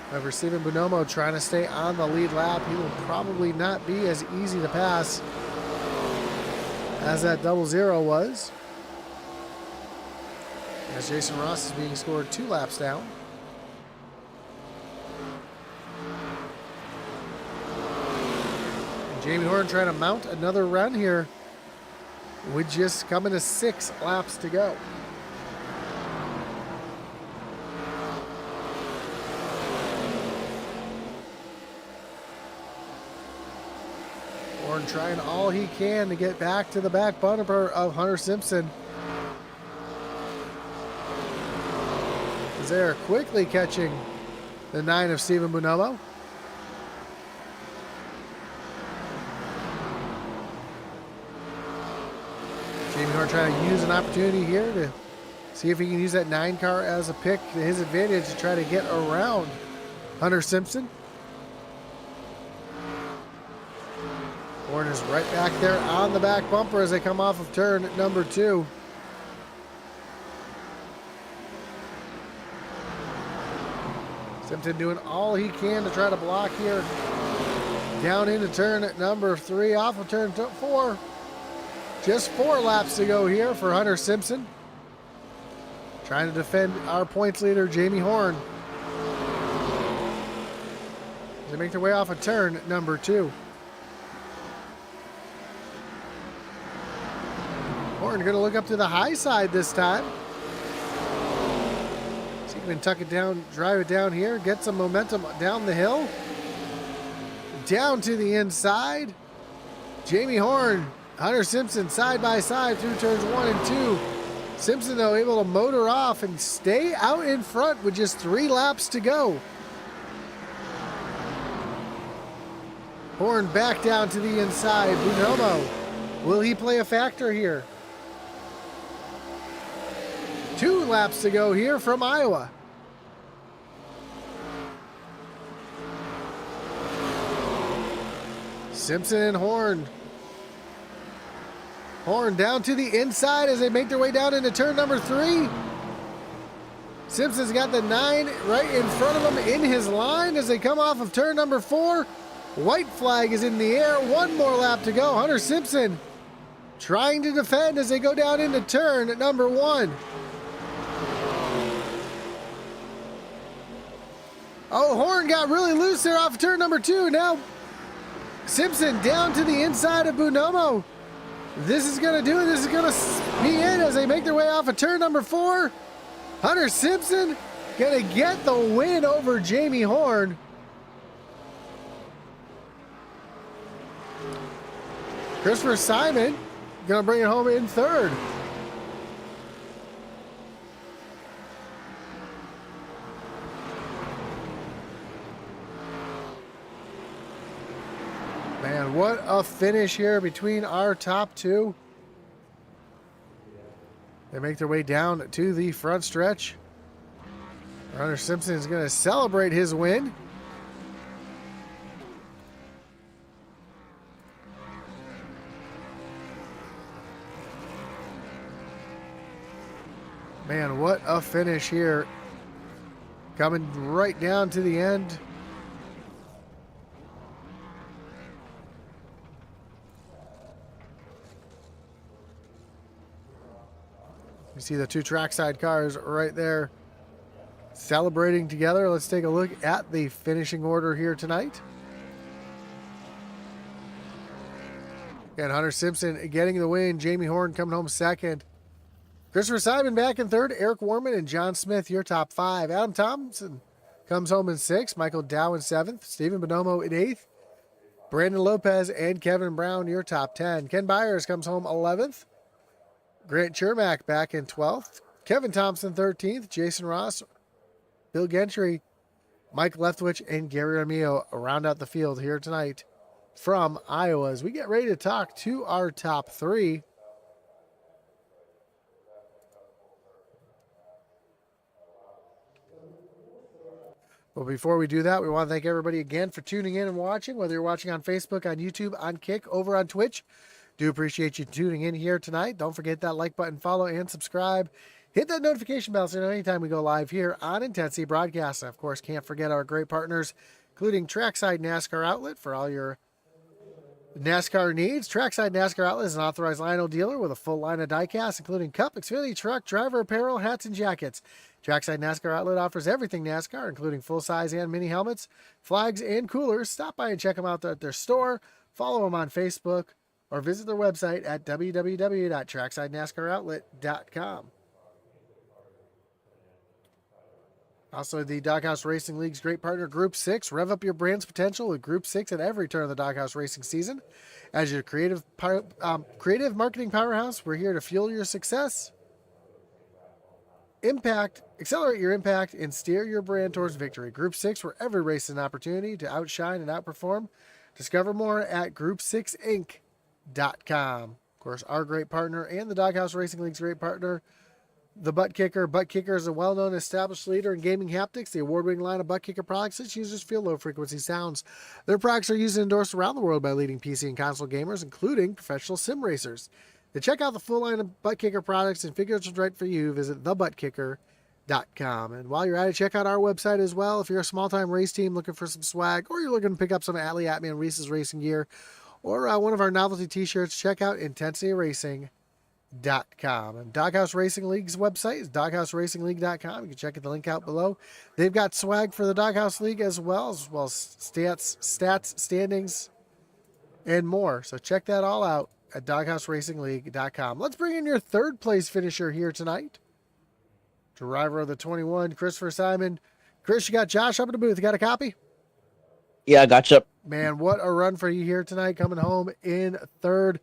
However, Stephen Bonomo trying to stay on the lead lap. He will probably not be as easy to pass as that 00 was. As Jason Ross is being scored 2 laps down. And Jamie Horn trying to mount another run here with just coming to 6 laps to go. Horn trying all he can to get back to the back bumper of Hunter Simpson. As they're quickly catching the 9 of Stephen Bonomo. Jamie Horn trying to use an opportunity here to see if he can use that 9 car as a pick to his advantage to try to get around Hunter Simpson. Horn is right back there on the back bumper as they come off of turn number 2. Simpson doing all he can to try to block here. Down into turn number 3, off of turn 4. Just 4 laps to go here for Hunter Simpson. Trying to defend our points leader, Jamie Horn. They make their way off of turn number 2. Horn going to look up to the high side this time. See if he can tuck it down, drive it down here, get some momentum down the hill. Down to the inside. Jamie Horn, Hunter Simpson side by side through turns 1 and 2. Simpson, though, able to motor off and stay out in front with just 3 laps to go. Horn back down to the inside. Bonomo, will he play a factor here? 2 laps to go here from Iowa. Simpson and Horn. Horn down to the inside as they make their way down into turn number 3. Simpson's got the 9 right in front of him in his line as they come off of turn number 4. White flag is in the air. 1 more lap to go. Hunter Simpson trying to defend as they go down into turn number 1. Oh, Horn got really loose there off of turn number 2. Now Simpson down to the inside of Bonomo. This is going to do it. This is going to be it as they make their way off of turn number 4. Hunter Simpson going to get the win over Jamie Horn. Christopher Simon going to bring it home in 3rd. Man, what a finish here between our top 2. They make their way down to the front stretch. Hunter Simpson is going to celebrate his win. Man, what a finish here. Coming right down to the end. You see the 2 trackside cars right there celebrating together. Let's take a look at the finishing order here tonight. And Hunter Simpson getting the win. Jamie Horn coming home 2nd. Christopher Simon back in 3rd. Eric Warman and John Smith, your top 5. Adam Thompson comes home in 6th. Michael Dow in 7th. Stephen Bonomo in 8th. Brandon Lopez and Kevin Brown, your top 10. Ken Byers comes home 11th. Grant Chermak back in 12th. Kevin Thompson 13th. Jason Ross, Bill Gentry, Mike Leftwich, and Gary Armillo round out the field here tonight from Iowa as we get ready to talk to our top 3. But before we do that, we want to thank everybody again for tuning in and watching, whether you're watching on Facebook, on YouTube, on Kick, over on Twitch. Do appreciate you tuning in here tonight. Don't forget that like button, follow, and subscribe. Hit that notification bell so you know anytime we go live here on Intensity Broadcast. And of course, can't forget our great partners, including Trackside NASCAR Outlet for all your NASCAR needs. Trackside NASCAR Outlet is an authorized Lionel dealer with a full line of diecast, including cup, Xfinity, truck, driver apparel, hats, and jackets. Trackside NASCAR Outlet offers everything NASCAR, including full-size and mini helmets, flags, and coolers. Stop by and check them out at their store. Follow them on Facebook or visit their website at www.tracksidenascaroutlet.com. Also, the Doghouse Racing League's great partner, Group 6. Rev up your brand's potential with Group 6 at every turn of the Doghouse Racing season. As your creative marketing powerhouse, we're here to fuel your success, accelerate your impact, and steer your brand towards victory. Group 6, where every race is an opportunity to outshine and outperform. Discover more at group6inc.com. Of course, our great partner and the Doghouse Racing League's great partner, the Butt Kicker. Butt Kicker is a well-known established leader in gaming haptics. The award-winning line of Butt Kicker products its users feel low-frequency sounds. Their products are used and endorsed around the world by leading PC and console gamers, including professional sim racers. To check out the full line of Butt Kicker products and figure out what's right for you, visit thebuttkicker.com. And while you're at it, check out our website as well. If you're a small-time race team looking for some swag, or you're looking to pick up some Atlee, Atman, Reese's racing gear, or one of our novelty t-shirts, check out IntensityRacing.com. And Doghouse Racing League's website is doghouseracingle.com. You can check the link out below. They've got swag for the Doghouse League as well as stats, standings, and more. So check that all out at doghouseracingle.com. Let's bring in your third place finisher here tonight. Driver of the 21, Christopher Simon. Chris, you got Josh up in the booth. You got a copy? Yeah, I gotcha. Man, what a run for you here tonight, coming home in third.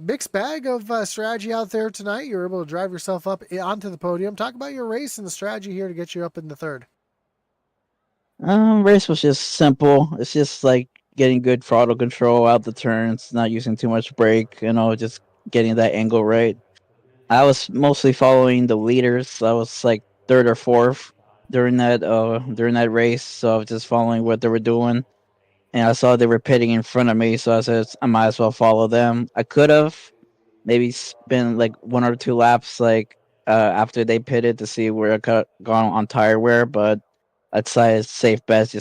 Mixed bag of strategy out there tonight. You were able to drive yourself up onto the podium. Talk about your race and the strategy here to get you up in the third. Race was just simple. It's just like getting good throttle control out the turns, not using too much brake, just getting that angle right. I was mostly following the leaders. I was like third or fourth during that race, so I was just following what they were doing. And I saw they were pitting in front of me, so I said I might as well follow them. I could have maybe spent like one or two laps after they pitted to see where I could gone on tire wear, but I decided it's safe bet to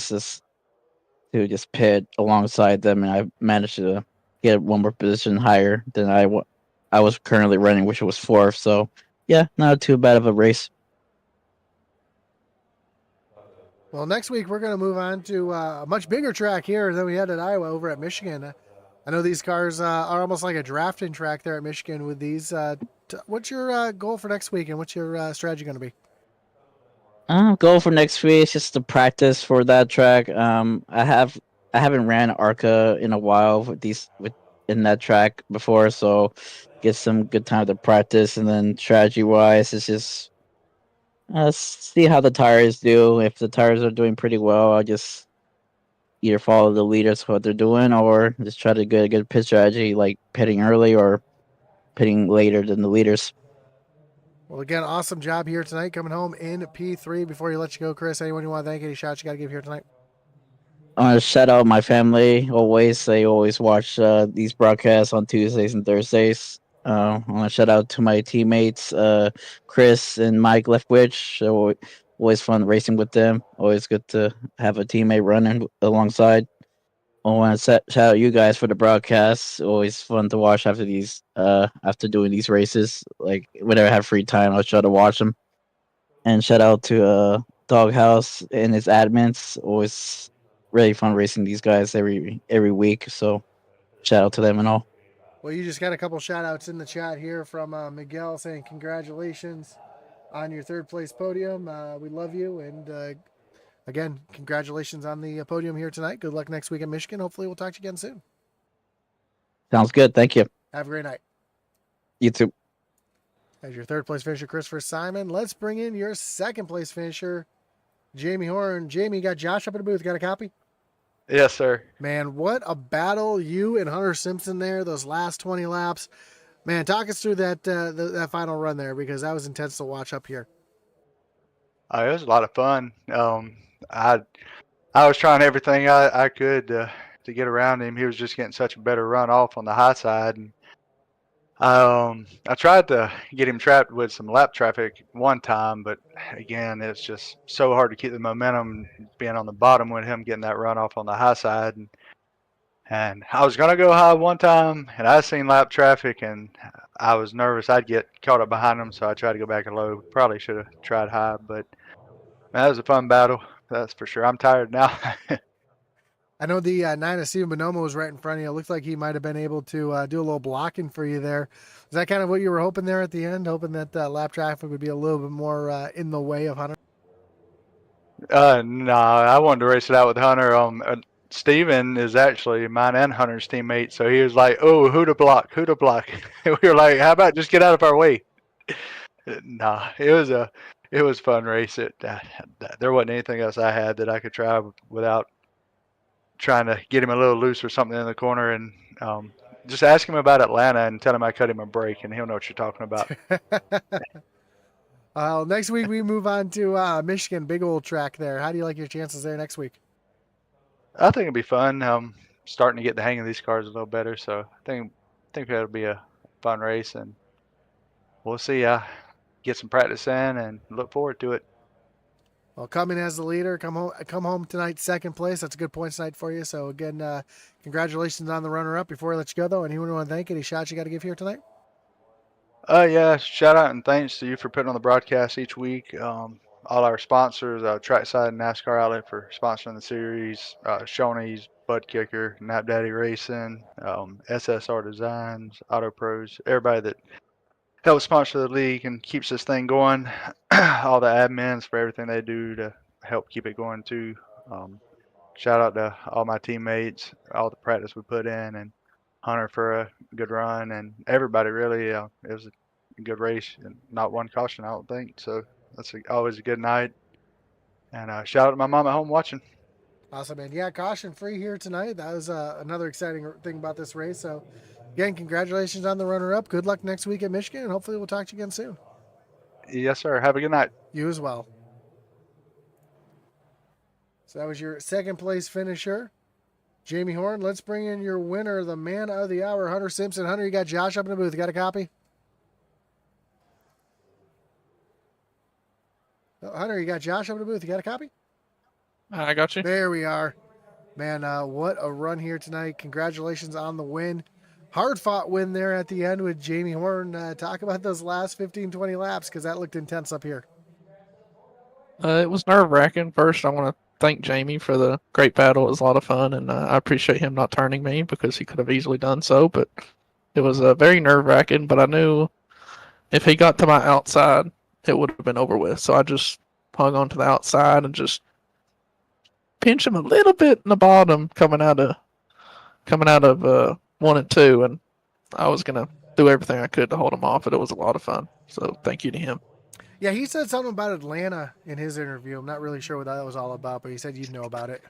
just pit alongside them, and I managed to get one more position higher than I was currently running, which was fourth. So yeah, not too bad of a race. Well, next week we're going to move on to a much bigger track here than we had at Iowa over at Michigan. I know these cars are almost like a drafting track there at Michigan with these. What's your goal for next week, and what's your strategy going to be? Goal for next week is just to practice for that track. I haven't ran ARCA in a while with in that track before, so get some good time to practice. And then strategy wise, it's just see how the tires do. If the tires are doing pretty well, I'll just either follow the leaders what they're doing, or just try to get a good pit strategy, like pitting early or pitting later than the leaders. Well, again, awesome job here tonight, coming home in P3. Before you let you go, Chris, anyone you want to thank, any shots you got to give here tonight? I want to shout out my family. They always watch these broadcasts on Tuesdays and Thursdays. I want to shout out to my teammates, Chris and Mike Leftwich. Always fun racing with them. Always good to have a teammate running alongside. I want to shout out you guys for the broadcasts. Always fun to watch after doing these races. Like whenever I have free time, I'll try to watch them. And shout out to Doghouse and its admins. Always really fun racing these guys every week. So shout out to them and all. Well, you just got a couple shout outs in the chat here from Miguel saying congratulations on your third place podium. We love you. And again, congratulations on the podium here tonight. Good luck next week in Michigan. Hopefully, we'll talk to you again soon. Sounds good. Thank you. Have a great night. You too. As your third place finisher, Christopher Simon, let's bring in your second place finisher, Jamie Horn. Jamie, you got Josh up in the booth. Got a copy? Yes, sir. Man, what a battle you and Hunter Simpson there, those last 20 laps. Man, talk us through that final run there, because that was intense to watch up here. It was a lot of fun. I was trying everything I could to get around him. He was just getting such a better run off on the high side. And I tried to get him trapped with some lap traffic one time, but again, it's just so hard to keep the momentum being on the bottom with him getting that run off on the high side. And I was going to go high one time, and I seen lap traffic, and I was nervous I'd get caught up behind him, so I tried to go back low. Probably should have tried high, but man, that was a fun battle, that's for sure. I'm tired now. I know the 9 Stephen Bonomo was right in front of you. It looked like he might have been able to do a little blocking for you there. Is that kind of what you were hoping there at the end, hoping that lap traffic would be a little bit more in the way of Hunter? No, I wanted to race it out with Hunter. Steven is actually mine and Hunter's teammate, so he was like, "Oh, who to block? Who to block?" We were like, "How about just get out of our way?" Nah, it was fun race. There wasn't anything else I had that I could try without trying to get him a little loose or something in the corner, and just ask him about Atlanta and tell him I cut him a break, and he'll know what you're talking about. Next week we move on to Michigan, big old track there. How do you like your chances there next week? I think it'll be fun. Starting to get the hang of these cars a little better, so I think that'll be a fun race, and we'll see. Get some practice in and look forward to it. Well, come in as the leader. Come home tonight, second place. That's a good points night for you. So again, congratulations on the runner-up. Before I let you go, though, anyone want to thank? Any shots you got to give here tonight? Yeah, shout out and thanks to you for putting on the broadcast each week. All our sponsors, Trackside NASCAR Outlet for sponsoring the series, Shoney's, Bud Kicker, Nap Daddy Racing, SSR Designs, Auto Pros, everybody that helps sponsor the league and keeps this thing going. All the admins for everything they do to help keep it going too. Shout out to all my teammates, all the practice we put in, and Hunter for a good run, and everybody really. It was a good race and not one caution, I don't think. So that's always a good night. And shout out to my mom at home watching. Awesome, man. Yeah, caution free here tonight. That was another exciting thing about this race. So, again, congratulations on the runner-up. Good luck next week at Michigan, and hopefully we'll talk to you again soon. Yes, sir. Have a good night. You as well. So that was your second place finisher, Jamie Horn. Let's bring in your winner, the man of the hour, Hunter Simpson. Hunter, you got Josh up in the booth. You got a copy? Oh, Hunter, you got Josh up in the booth. You got a copy? I got you. There we are. Man, what a run here tonight. Congratulations on the win. Hard-fought win there at the end with Jamie Horn. Talk about those last 15, 20 laps because that looked intense up here. It was nerve-wracking. First, I want to thank Jamie for the great battle. It was a lot of fun, and I appreciate him not turning me because he could have easily done so. But it was very nerve-wracking, but I knew if he got to my outside, it would have been over with. So I just hung on to the outside and just pinch him a little bit in the bottom coming out of 1 and 2, and I was gonna do everything I could to hold him off. But it was a lot of fun. So thank you to him. Yeah, he said something about Atlanta in his interview. I'm not really sure what that was all about, but he said you'd know about it.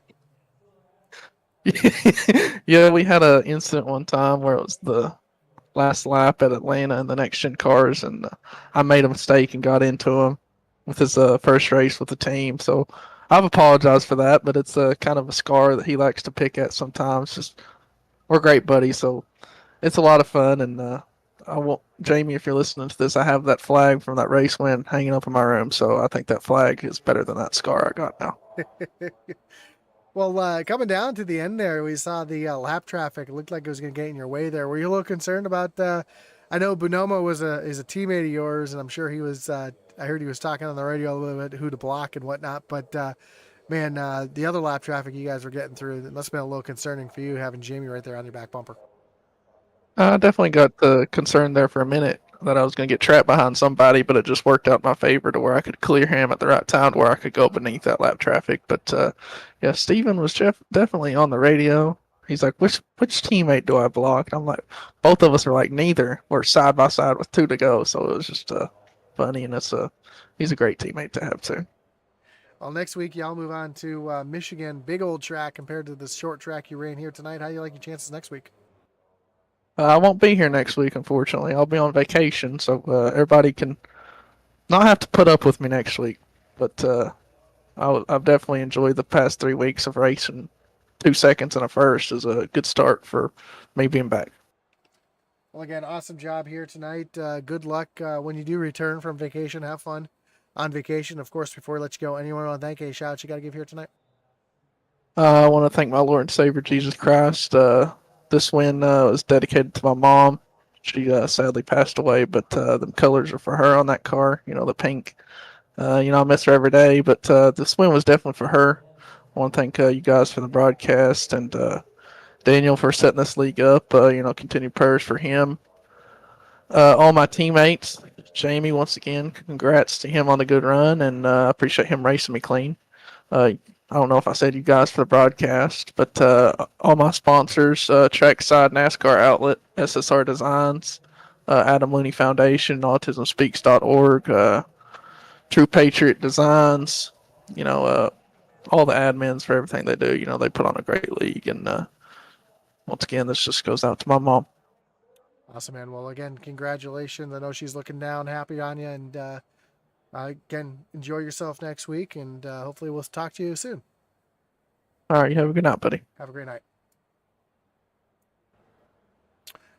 Yeah, we had an incident one time where it was the last lap at Atlanta in the next gen cars, and I made a mistake and got into him with his first race with the team. So I've apologized for that, but it's kind of a scar that he likes to pick at sometimes. Just we're great buddies, so it's a lot of fun. And I won't, Jamie, if you're listening to this, I have that flag from that race win hanging up in my room. So I think that flag is better than that scar I got now. Well, coming down to the end there, we saw the lap traffic. It looked like it was going to get in your way there. Were you a little concerned about? I know Bonomo is a teammate of yours, and I'm sure he was. I heard he was talking on the radio a little bit who to block and whatnot. But man, the other lap traffic you guys were getting through, it must have been a little concerning for you having Jamie right there on your back bumper. I definitely got concerned there for a minute that I was going to get trapped behind somebody, but it just worked out in my favor to where I could clear him at the right time to where I could go beneath that lap traffic. But yeah, Steven was definitely on the radio. He's like, which teammate do I block? And I'm like, both of us are like, neither. We're side by side with 2 to go. So it was just funny, and he's a great teammate to have too. Well, next week y'all move on to Michigan, big old track compared to the short track you ran here tonight. How do you like your chances next week? I won't be here next week, unfortunately. I'll be on vacation, so everybody can not have to put up with me next week. But I've definitely enjoyed the past 3 weeks of racing. 2 seconds and a first is a good start for me being back. Well, again, awesome job here tonight. Good luck when you do return from vacation. Have fun on vacation. Of course, before we let you go, anyone want to thank? Any shout-outs you got to give here tonight? I want to thank my Lord and Savior Jesus Christ. This win was dedicated to my mom. She sadly passed away, but the colors are for her on that car. You know, the pink. I miss her every day, but this win was definitely for her. I want to thank you guys for the broadcast and Daniel for setting this league up. Continued prayers for him. All my teammates. Jamie, once again, congrats to him on the good run, and I appreciate him racing me clean. I don't know if I said you guys for the broadcast, but all my sponsors, Trackside NASCAR Outlet, SSR Designs, Adam Looney Foundation, AutismSpeaks.org, True Patriot Designs, all the admins for everything they do. They put on a great league. And once again, this just goes out to my mom. Awesome, man. Well, again, congratulations. I know she's looking down, happy on you. And again, enjoy yourself next week. And hopefully we'll talk to you soon. All right. You have a good night, buddy. Have a great night.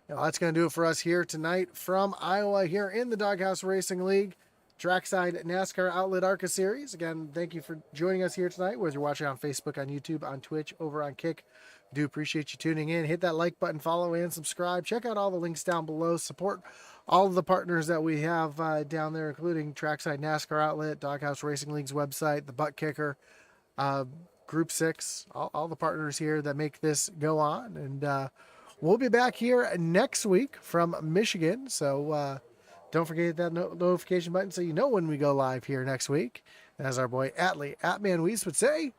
Now, that's going to do it for us here tonight from Iowa here in the Doghouse Racing League. Trackside NASCAR Outlet ARCA Series. Again, thank you for joining us here tonight, whether you're watching on Facebook, on YouTube, on Twitch, over on Kick. Do appreciate you tuning in. Hit that like button, follow, and subscribe. Check out all the links down below. Support all of the partners that we have down there, including Trackside NASCAR Outlet, Doghouse Racing League's website, the Butt Kicker, Group 6, all the partners here that make this go on. And we'll be back here next week from Michigan. So don't forget that notification button so you know when we go live here next week. And as our boy Atman Weiss would say,